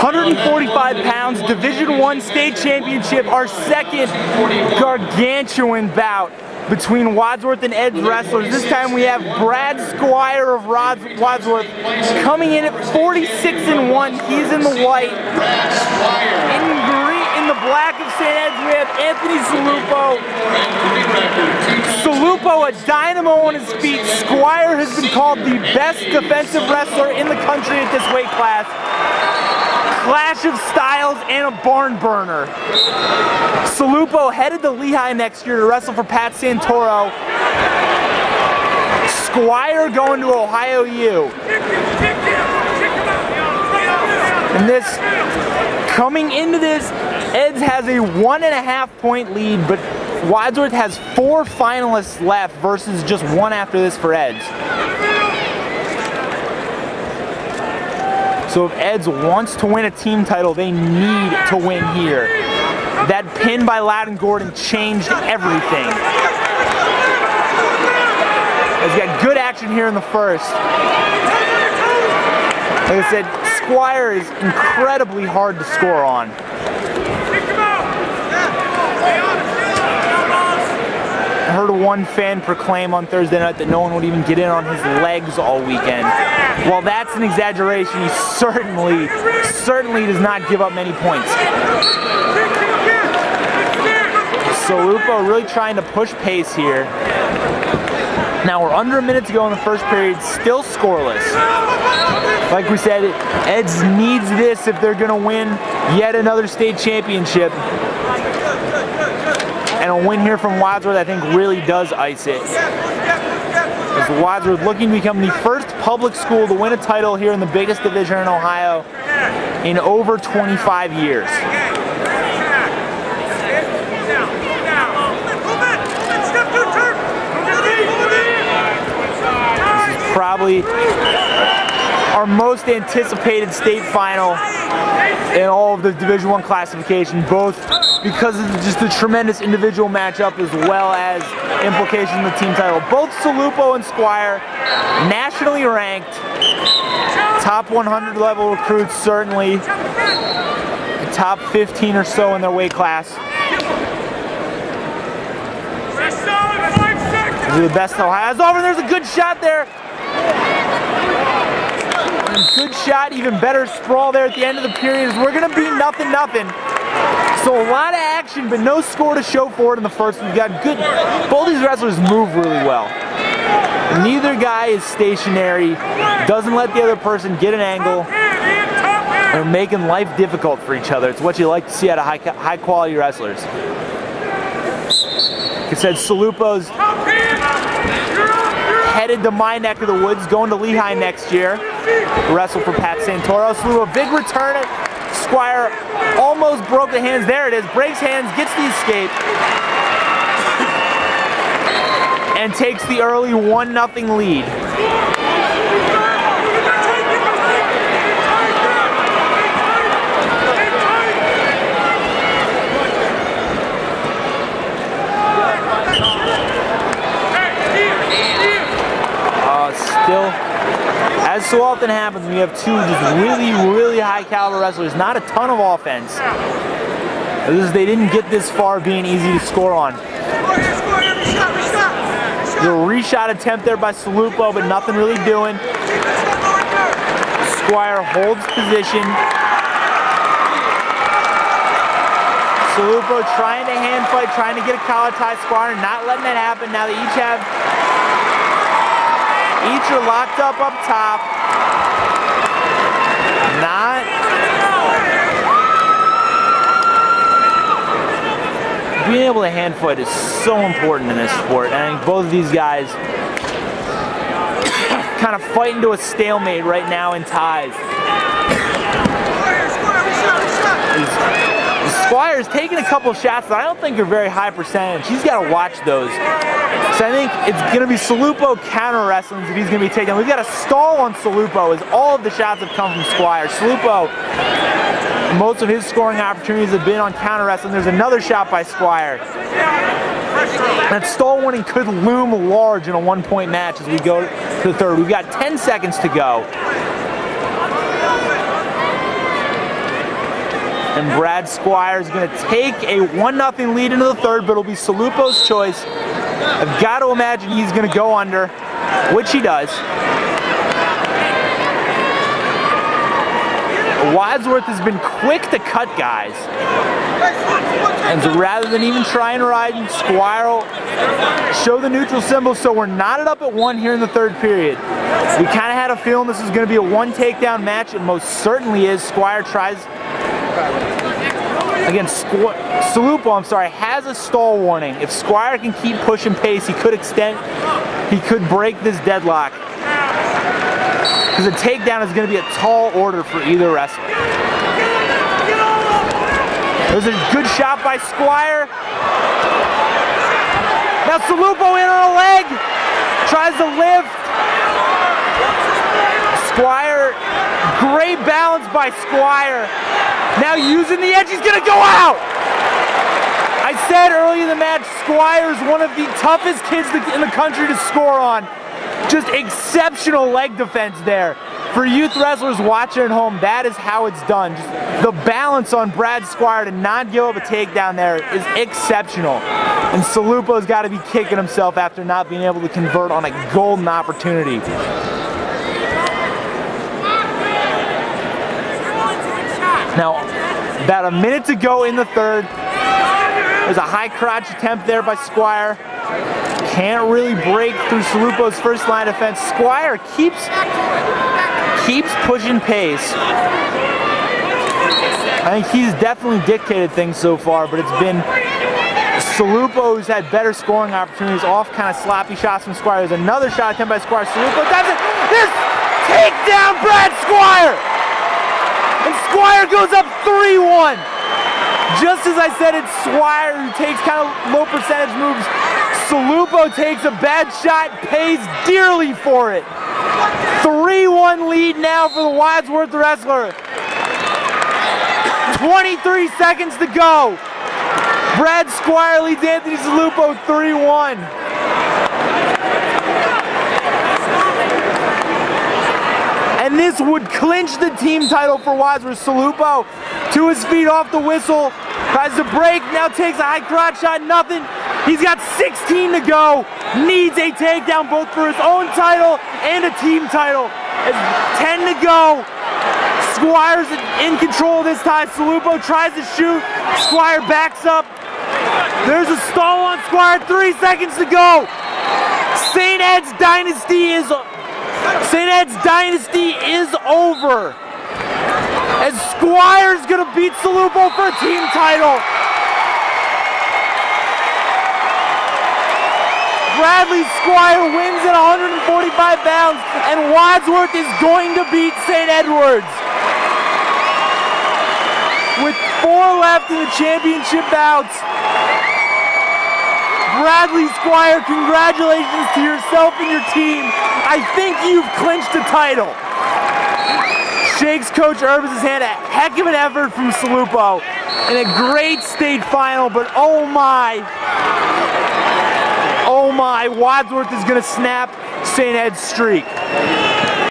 145 pounds, Division I state championship, our second gargantuan bout between Wadsworth and Ed's wrestlers. This time we have Brad Squire of Wadsworth coming in at 46-1. He's in the white. In the black of St. Ed's, we have Anthony Salupo. Salupo, a dynamo on his feet. Squire has been called the best defensive wrestler in the country at this weight class. Clash of styles and a barn burner. Salupo headed to Lehigh next year to wrestle for Pat Santoro. Squire going to Ohio U. And this, coming into this, Ed's has a 1.5 point lead, but Wadsworth has 4 finalists left versus just 1 after this for Ed's. So if Ed's wants to win a team title, they need to win here. That pin by Loudon Gordon changed everything. He's got good action here in the first. Like I said, Squire is incredibly hard to score on. I heard one fan proclaim on Thursday night that no one would even get in on his legs all weekend. While that's an exaggeration, he certainly does not give up many points. Salupo really trying to push pace here. Now we're under a minute to go in the first period, still scoreless. Like we said, Ed's needs this if they're gonna win yet another state championship. And a win here from Wadsworth, I think, really does ice it. As Wadsworth looking to become the first public school to win a title here in the biggest division in Ohio in over 25 years. This is probably our most anticipated state final in all of the Division I classification, both because of just the tremendous individual matchup as well as implications in the team title. Both Salupo and Squire, nationally ranked, top 100 level recruits certainly, top 15 or so in their weight class. These are the best Ohio's over. There's a good shot there. Good shot, even better sprawl there at the end of the period. We're going to be 0-0. So a lot of action, but no score to show for it in the first. We've got good, both these wrestlers move really well. Neither guy is stationary, doesn't let the other person get an angle. They're making life difficult for each other. It's what you like to see out of high quality wrestlers. Like I said, Salupo's headed to my neck of the woods, going to Lehigh next year to wrestle for Pat Santoro. Salupo, big return it. Squire almost broke the hands. There it is. Breaks hands, gets the escape, and takes the early 1-0 lead. Still, as so often happens when you have two just really high caliber wrestlers, not a ton of offense. They didn't get this far being easy to score on. The reshot attempt there by Salupo, but nothing really doing. Squire holds position. Salupo trying to hand fight, trying to get a collar tie. Squire not letting that happen. Now they each are locked up top. Being able to hand fight is so important in this sport. And I think both of these guys kind of fighting to a stalemate right now in ties. Squire's taking a couple of shots that I don't think are very high percentage. He's got to watch those. So I think it's going to be Salupo counter wrestling if he's going to be taken. We've got a stall on Salupo as all of the shots have come from Squire. Salupo, most of his scoring opportunities have been on counter wrestling. There's another shot by Squire. That stall warning could loom large in a 1-point match as we go to the third. We've got 10 seconds to go. And Brad Squire is going to take a 1-0 lead into the third, but it'll be Salupo's choice. I've got to imagine he's going to go under, which he does. Wadsworth has been quick to cut guys. And so rather than even try and ride, Squire will show the neutral symbol, so we're knotted up at 1 here in the third period. We kind of had a feeling this was going to be a 1 takedown match. It most certainly is. Squire tries, again, Salupo, has a stall warning. If Squire can keep pushing pace, he could break this deadlock. Because a takedown is going to be a tall order for either wrestler. There's a good shot by Squire. Now Salupo in on a leg. Tries to lift. Squire, great balance by Squire. Now using the edge, he's going to go out. I said early in the match, Squire is one of the toughest kids in the country to score on. Just exceptional leg defense there. For youth wrestlers watching at home, that is how it's done. Just the balance on Brad Squire to not give up a takedown there is exceptional. And Salupo's got to be kicking himself after not being able to convert on a golden opportunity. Now, about a minute to go in the third. There's a high crotch attempt there by Squire. Can't really break through Salupo's first line defense. Squire keeps pushing pace. I think he's definitely dictated things so far, but it's been Salupo who's had better scoring opportunities off kind of sloppy shots from Squire. There's another shot attempt by Squire. Salupo does it. This takedown, Brad Squire! And Squire goes up 3-1. Just as I said, it's Squire who takes kind of low percentage moves. Salupo takes a bad shot, pays dearly for it. 3-1 lead now for the Wadsworth wrestler. 23 seconds to go. Brad Squire leads Anthony Salupo 3-1. And this would clinch the team title for Wadsworth. Salupo to his feet off the whistle. Tries to break, now takes a high crotch shot, nothing. He's got 16 to go. Needs a takedown both for his own title and a team title. 10 to go. Squire's in control this time. Salupo tries to shoot. Squire backs up. There's a stall on Squire. 3 seconds to go. St. Ed's dynasty is over. As Squire's gonna beat Salupo for a team title. Bradley Squire wins at 145 pounds, and Wadsworth is going to beat St. Edward's. With 4 left in the championship bouts, Bradley Squire, congratulations to yourself and your team. I think you've clinched the title. Shakes Coach Urbis' hand. A heck of an effort from Salupo in a great state final, but oh my, Wadsworth is going to snap St. Ed's streak.